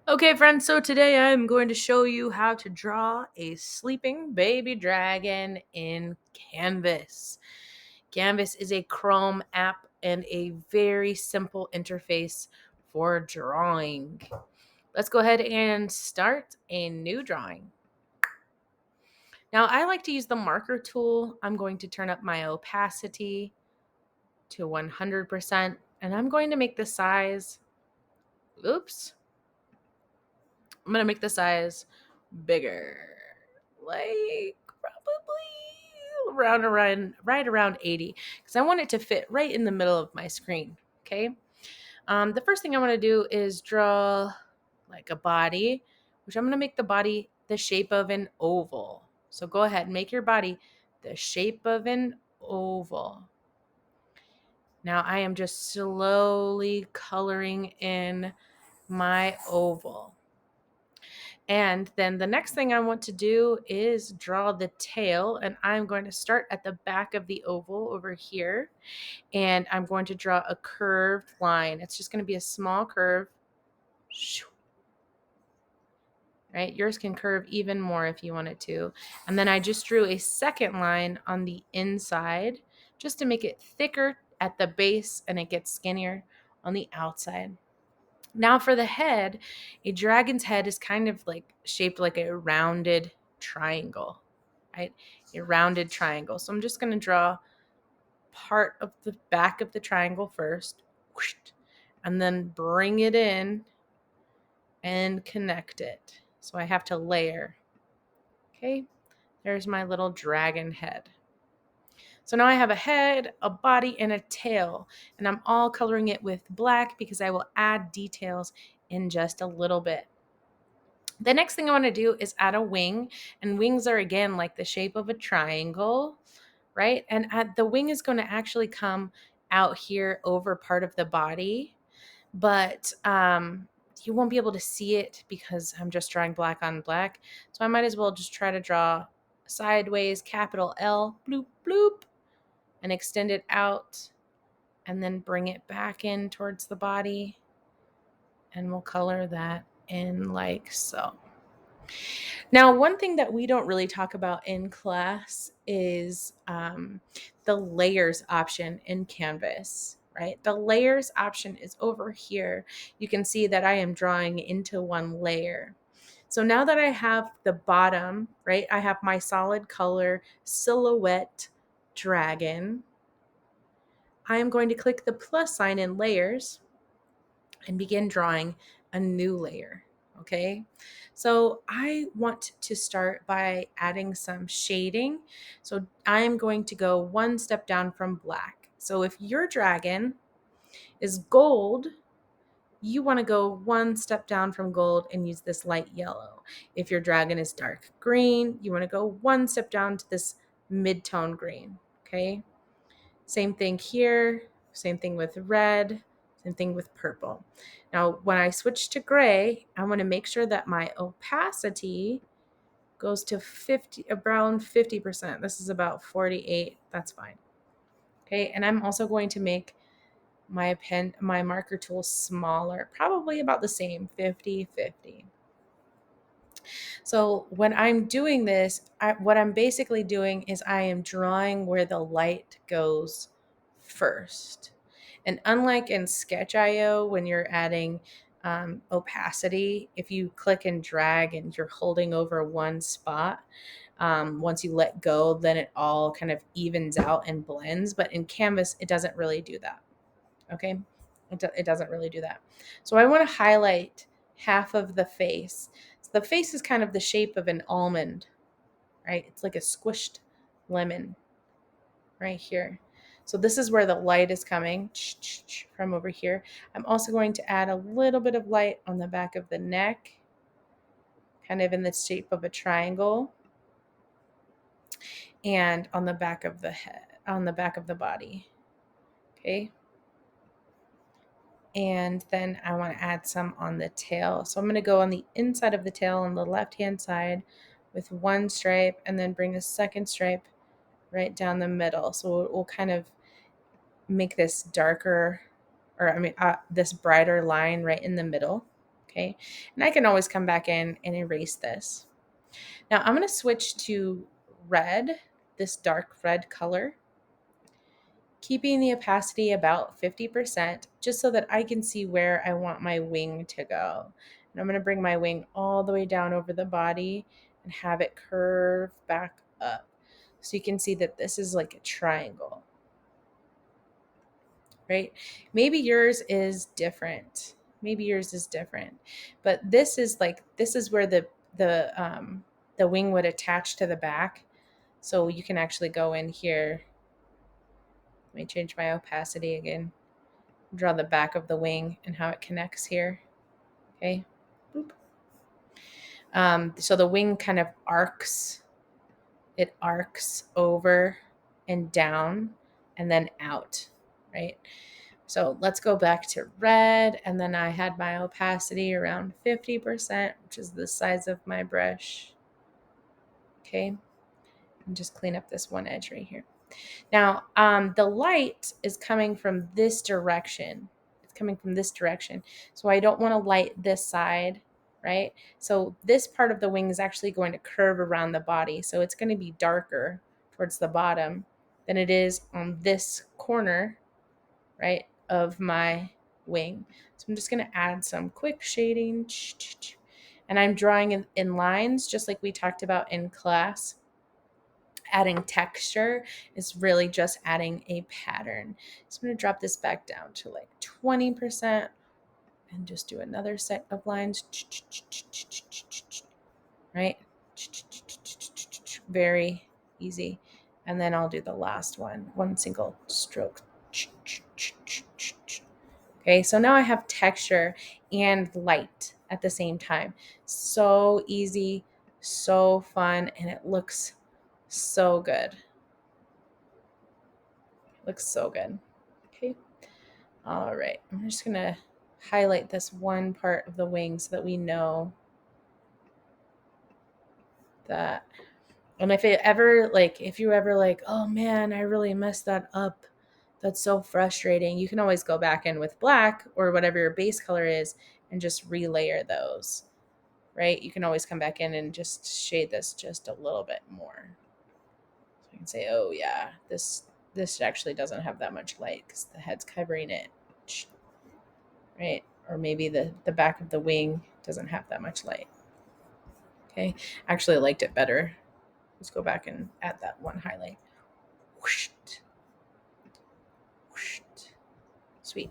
Okay, friends, so today I'm going to show you how to draw a sleeping baby dragon in Canvas. Canvas is a Chrome app and a very simple interface for drawing. Let's go ahead and start a new drawing. Now, I like to use the marker tool. I'm going to turn up my opacity to 100%, and I'm going to make the size, I'm going to make the size bigger, like probably right around 80, because I want it to fit right in the middle of my screen. Okay. The first thing I want to do is draw like a body, which I'm going to make the body the shape of an oval. So go ahead and make your body the shape of an oval. Now I am just slowly coloring in my oval. And then the next thing I want to do is draw the tail, and I'm going to start at the back of the oval over here, and I'm going to draw a curved line. It's just going to be a small curve. Right? Yours can curve even more if you want it to. And then I just drew a second line on the inside just to make it thicker at the base and it gets skinnier on the outside. Now for the head, a dragon's head is kind of like shaped like a rounded triangle, right? A rounded triangle. So I'm just going to draw part of the back of the triangle first, and then bring it in and connect it. So I have to layer. Okay, there's my little dragon head. So now I have a head, a body, and a tail, and I'm all coloring it with black because I will add details in just a little bit. The next thing I want to do is add a wing, and wings are again like the shape of a triangle, right? And the wing is going to actually come out here over part of the body, but you won't be able to see it because I'm just drawing black on black. So I might as well just try to draw sideways, capital L, bloop, bloop, and extend it out, and then bring it back in towards the body, and we'll color that in like so. Now, one thing that we don't really talk about in class is the layers option in Canvas, right? The layers option is over here. You can see that I am drawing into one layer. So now that I have the bottom, right, I have my solid color silhouette dragon. I am going to click the plus sign in layers and begin drawing a new layer. Okay, so I want to start by adding some shading. So I'm going to go one step down from black. So if your dragon is gold, you want to go one step down from gold and use this light yellow. If your dragon is dark green, you want to go one step down to this mid-tone green. Okay, same thing here, same thing with red, same thing with purple. Now, when I switch to gray, I want to make sure that my opacity goes to around 50%. This is about 48. That's fine. Okay, and I'm also going to make my marker tool smaller, probably about the same, 50-50. So when I'm doing this, what I'm basically doing is I am drawing where the light goes first. And unlike in Sketch.io, when you're adding opacity, if you click and drag and you're holding over one spot, once you let go, then it all kind of evens out and blends. But in Canvas, it doesn't really do that. Okay, it doesn't really do that. So I want to highlight half of the face. So the face is kind of the shape of an almond, right? It's like a squished lemon right here. So this is where the light is coming from over here. I'm also going to add a little bit of light on the back of the neck, kind of in the shape of a triangle, and on the back of the head, on the back of the body. Okay. And then I want to add some on the tail. So I'm going to go on the inside of the tail on the left-hand side with one stripe, and then bring a second stripe right down the middle. So we'll kind of make this darker, or this brighter line right in the middle. Okay. And I can always come back in and erase this. Now I'm going to switch to red, this dark red color, keeping the opacity about 50% just so that I can see where I want my wing to go. And I'm going to bring my wing all the way down over the body and have it curve back up. So you can see that this is like a triangle, right? Maybe yours is different. Maybe yours is different. But this is where the wing would attach to the back. So you can actually go in here. Let me change my opacity again. Draw the back of the wing and how it connects here. Okay. Boop. So the wing kind of arcs. It arcs over and down and then out, right? So let's go back to red. And then I had my opacity around 50%, which is the size of my brush. Okay. And just clean up this one edge right here. Now, the light is coming from this direction. It's coming from this direction. So I don't want to light this side, right? So this part of the wing is actually going to curve around the body. So it's going to be darker towards the bottom than it is on this corner, right, of my wing. So I'm just going to add some quick shading. And I'm drawing in lines just like we talked about in class. Adding texture is really just adding a pattern. So I'm going to drop this back down to like 20% and just do another set of lines. Right? Very easy. And then I'll do the last one single stroke. Okay, so now I have texture and light at the same time. So easy, so fun, and it looks so good. Looks so good. Okay. All right. I'm just going to highlight this one part of the wing so that we know that. And if you ever like, oh man, I really messed that up. That's so frustrating. You can always go back in with black or whatever your base color is and just relayer those, right? You can always come back in and just shade this just a little bit more. So you can say, oh yeah, this actually doesn't have that much light because the head's covering it, right? Or maybe the back of the wing doesn't have that much light. Okay, actually I liked it better. Let's go back and add that one highlight. Whoosh. Whoosh. Sweet.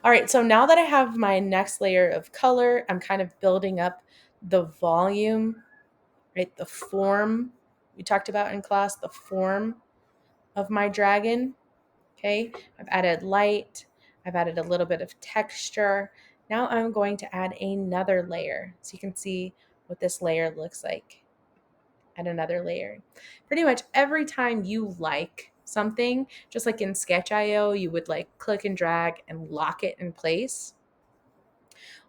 All right, so now that I have my next layer of color, I'm kind of building up the volume, right? The form we talked about in class, the form of my dragon. Okay, I've added light, I've added a little bit of texture. Now I'm going to add another layer so you can see what this layer looks like. Add another layer. Pretty much every time you like something, just like in Sketch.io, you would like click and drag and lock it in place.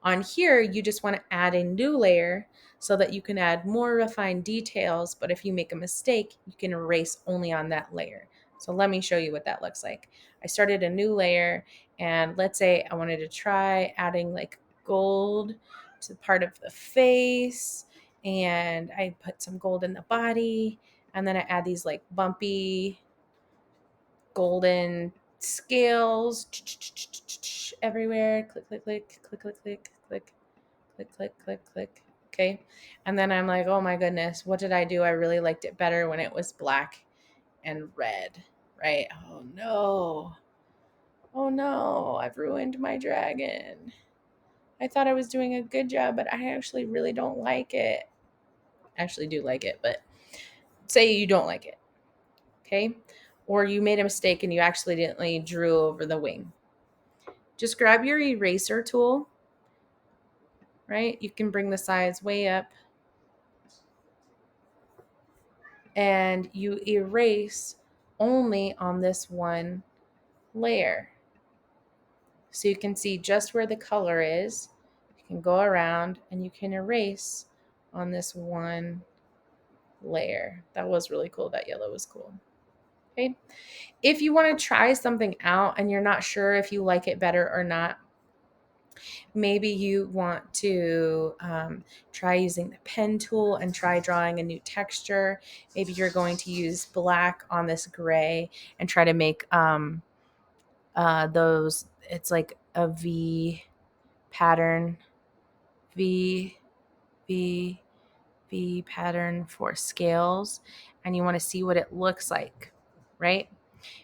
On here, you just want to add a new layer so that you can add more refined details. But if you make a mistake, you can erase only on that layer. So let me show you what that looks like. I started a new layer, and let's say I wanted to try adding like gold to part of the face, and I put some gold in the body, and then I add these like bumpy golden scales everywhere. Click, click, click, click, click, click, click, click, click, click, click. Okay. And then I'm like, oh my goodness, what did I do? I really liked it better when it was black and red, right? Oh no. Oh no, I've ruined my dragon. I thought I was doing a good job, but I actually really don't like it. I actually do like it, but say you don't like it. Okay. Or you made a mistake and you accidentally drew over the wing. Just grab your eraser tool, right? You can bring the size way up and you erase only on this one layer. So you can see just where the color is. You can go around and you can erase on this one layer. That was really cool. That yellow was cool. Okay. If you want to try something out and you're not sure if you like it better or not, Maybe you want to try using the pen tool and try drawing a new texture. Maybe you're going to use black on this gray and try to make those, it's like a V pattern, V, V, V pattern for scales. And you want to see what it looks like, right?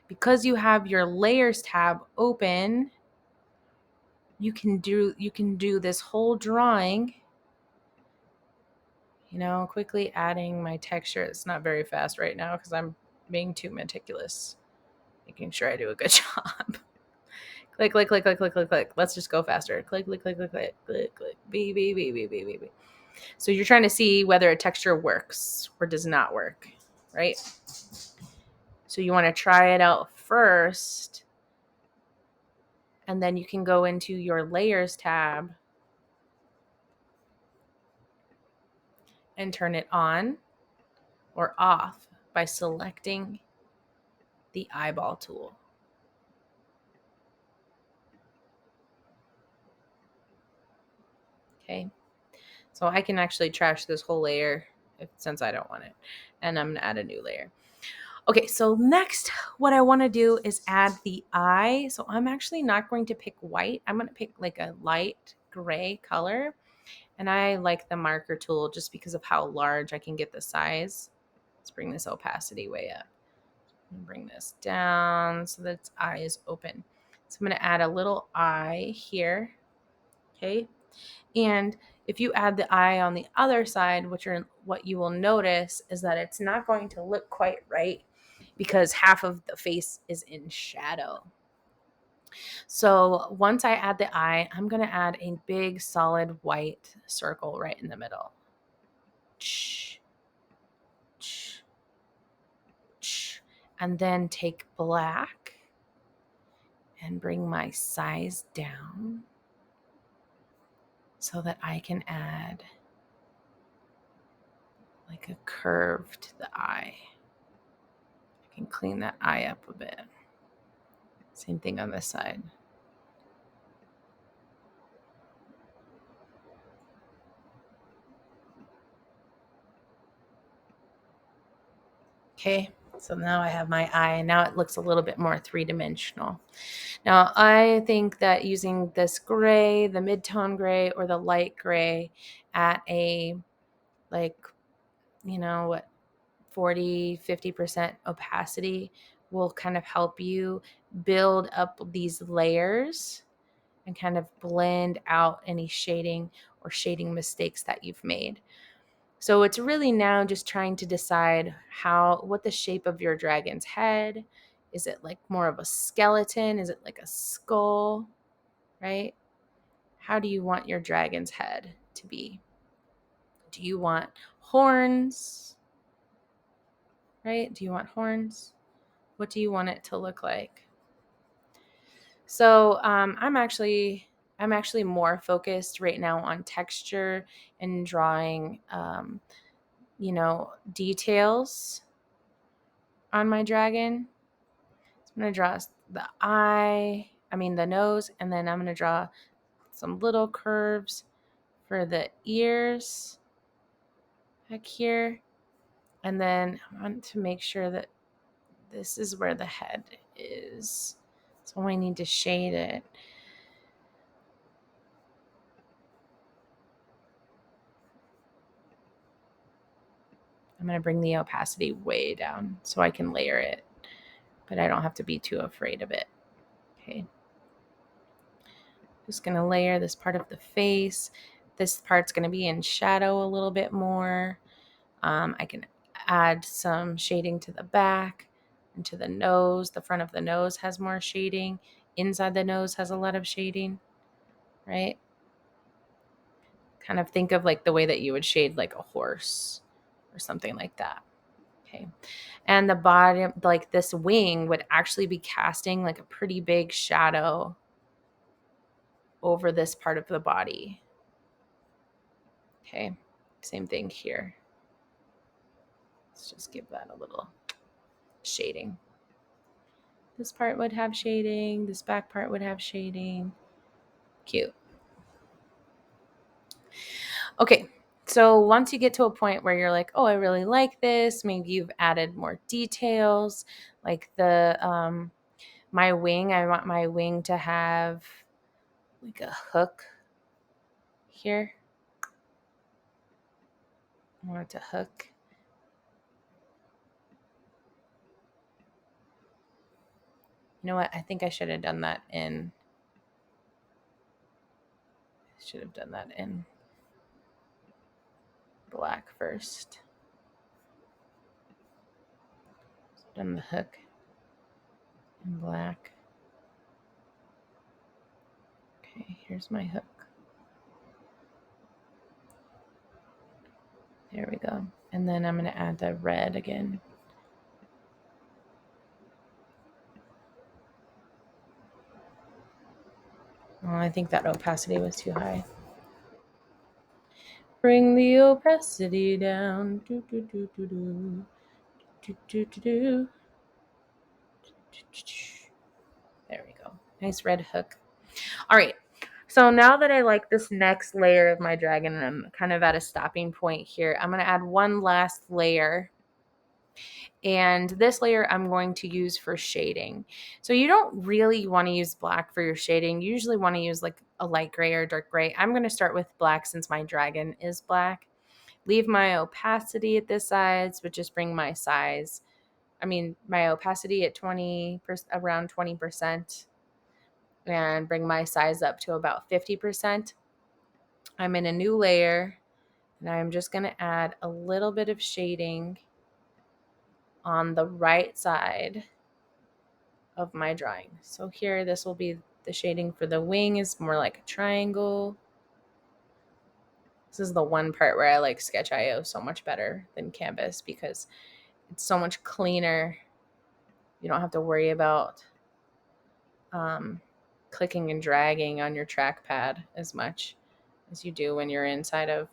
Because you have your layers tab open, you can do this whole drawing, quickly adding my texture. It's not very fast right now because I'm being too meticulous, making sure I do a good job. Click, click, click, click, click, click, click. Let's just go faster. Click, click, click, click, click, click, click. B, B, B, B, B, B, B. So you're trying to see whether a texture works or does not work, right? So you want to try it out first, and then you can go into your layers tab and turn it on or off by selecting the eyeball tool. Okay. So I can actually trash this whole layer since I don't want it. And I'm going to add a new layer. Okay, so next, what I want to do is add the eye. So I'm actually not going to pick white. I'm going to pick like a light gray color. And I like the marker tool just because of how large I can get the size. Let's bring this opacity way up. And bring this down so that its eye is open. So I'm going to add a little eye here. Okay. And if you add the eye on the other side, what you will notice is that it's not going to look quite right because half of the face is in shadow. So once I add the eye, I'm going to add a big solid white circle right in the middle. And then take black and bring my size down so that I can add like a curve to the eye. I can clean that eye up a bit. Same thing on this side. Okay, so now I have my eye. Now it looks a little bit more three-dimensional. Now I think that using this gray, the mid-tone gray or the light gray at a like, 40-50% opacity will kind of help you build up these layers and kind of blend out any shading or shading mistakes that you've made. So it's really now just trying to decide what the shape of your dragon's head. Is it like more of a skeleton? Is it like a skull? Right? How do you want your dragon's head to be? Do you want horns? Right? Do you want horns? What do you want it to look like? So I'm actually more focused right now on texture and drawing, details on my dragon. So I'm gonna draw the nose, and then I'm gonna draw some little curves for the ears back here, and then I want to make sure that this is where the head is. So I need to shade it. I'm going to bring the opacity way down so I can layer it, but I don't have to be too afraid of it. Okay. Just going to layer this part of the face. This part's going to be in shadow a little bit more. I can add some shading to the back and to the nose. The front of the nose has more shading. Inside the nose has a lot of shading, right? Kind of think of like the way that you would shade like a horse or something like that. Okay. And the bottom, like this wing would actually be casting like a pretty big shadow over this part of the body. Okay. Same thing here. Let's just give that a little shading. This part would have shading. This back part would have shading. Cute. Okay, so once you get to a point where you're like, oh, I really like this, maybe you've added more details, like my wing, I want my wing to have like a hook here. I want it to hook. You know what? I think I should have done that in black first. Done the hook in black. Okay, here's my hook. There we go. And then I'm going to add the red again. Oh, I think that opacity was too high. Bring the opacity down. Do, do, do, do, do. Do, do, do, do. There we go. Nice red hook. All right. So now that I like this next layer of my dragon, and I'm kind of at a stopping point here, I'm going to add one last layer. And this layer I'm going to use for shading. So you don't really want to use black for your shading. You usually want to use like a light gray or dark gray. I'm going to start with black since my dragon is black. Leave my opacity at this size, but just bring my size. My opacity at around 20%, and bring my size up to about 50%. I'm in a new layer, and I'm just going to add a little bit of shading on the right side of my drawing. So here, this will be the shading for the wing is more like a triangle. This is the one part where I like Sketch.io so much better than Canvas because it's so much cleaner. You don't have to worry about clicking and dragging on your trackpad as much as you do when you're inside of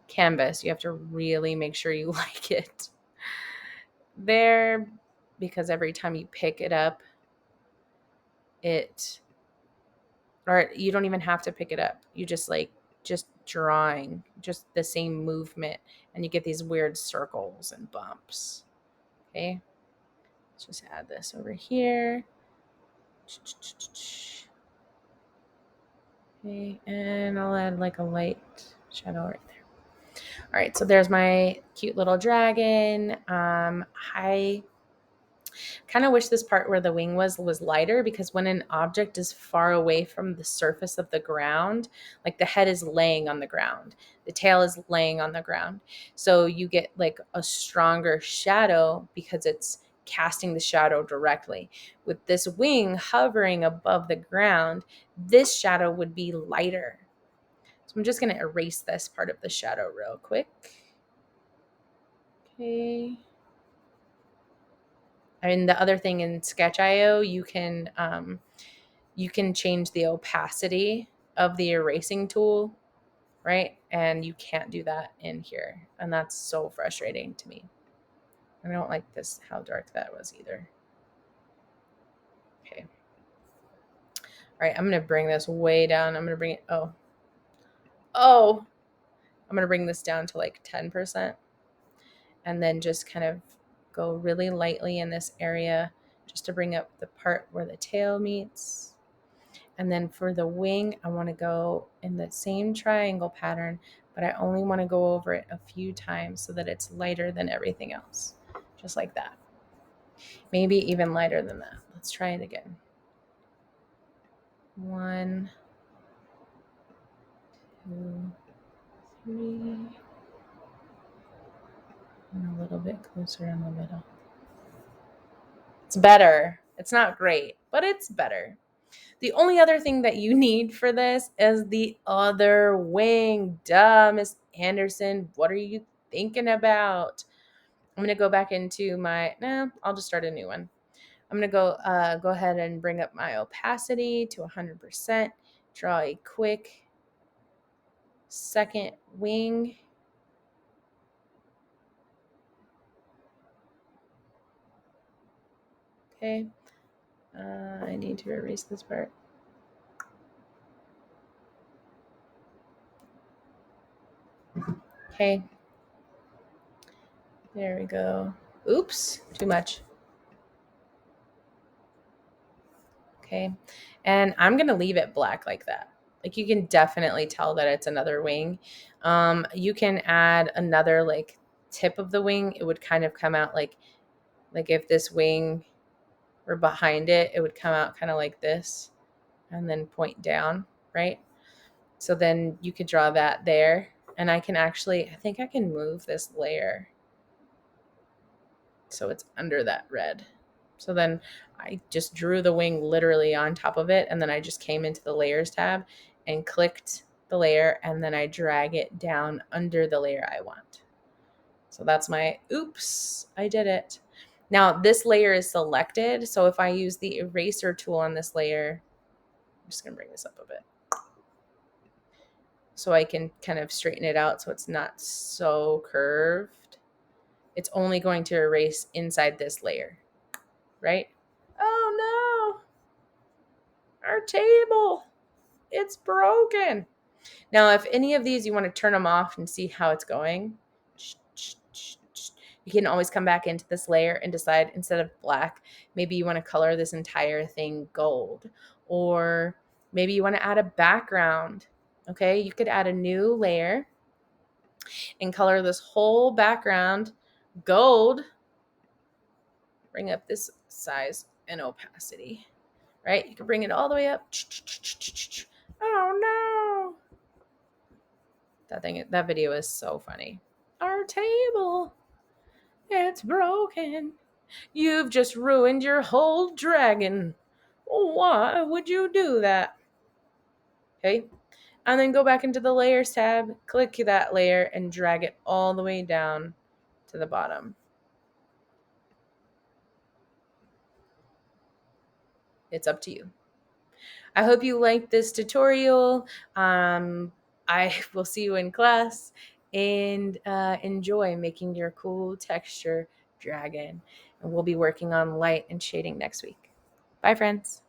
Canvas. You have to really make sure you like it there, because every time you pick it up, or you don't even have to pick it up. You just drawing just the same movement, and you get these weird circles and bumps. Okay, let's just add this over here. Okay, and I'll add like a light shadow right there. All right, so there's my cute little dragon. I kind of wish this part where the wing was lighter, because when an object is far away from the surface of the ground, like the head is laying on the ground, the tail is laying on the ground. So you get like a stronger shadow because it's casting the shadow directly. With this wing hovering above the ground, this shadow would be lighter. So I'm just going to erase this part of the shadow real quick. Okay. The other thing in Sketch.io, you can change the opacity of the erasing tool, right? And you can't do that in here. And that's so frustrating to me. I don't like this, how dark that was either. Okay. All right, I'm going to bring this way down. I'm going to bring it, I'm going to bring this down to like 10%. And then just kind of go really lightly in this area just to bring up the part where the tail meets. And then for the wing, I want to go in the same triangle pattern, but I only want to go over it a few times so that it's lighter than everything else. Just like that. Maybe even lighter than that. Let's try it again. 1, 2, 3. And a little bit closer in the middle. It's better. It's not great, but it's better. The only other thing that you need for this is the other wing. Duh, Miss Anderson, what are you thinking about? I'm going to go back into I'll just start a new one. I'm going to go ahead and bring up my opacity to 100%. Draw a quick second wing. Okay. I need to erase this part. Okay, there we go. Oops, too much. Okay, and I'm gonna leave it black like that. Like you can definitely tell that it's another wing. You can add another like tip of the wing. It would kind of come out like if this wing were behind it, it would come out kind of like this and then point down, right? So then you could draw that there. And I can actually, I think I can move this layer so it's under that red. So then I just drew the wing literally on top of it. And then I just came into the layers tab and clicked the layer. And then I drag it down under the layer I want. So that's my, oops, I did it. Now this layer is selected. So if I use the eraser tool on this layer, I'm just going to bring this up a bit so I can kind of straighten it out so it's not so curved. It's only going to erase inside this layer, right? Oh no, our table, it's broken. Now, if any of these you want to turn them off and see how it's going, you can always come back into this layer and decide instead of black, maybe you want to color this entire thing gold, or maybe you want to add a background. Okay, you could add a new layer and color this whole background gold. Bring up this size and opacity, right? You can bring it all the way up. Oh no. That video is so funny. Our table, it's broken. You've just ruined your whole dragon. Why would you do that? Okay. And then go back into the layers tab, click that layer, and drag it all the way down to the bottom. It's up to you. I hope you liked this tutorial. I will see you in class and enjoy making your cool texture dragon. And we'll be working on light and shading next week. Bye, friends.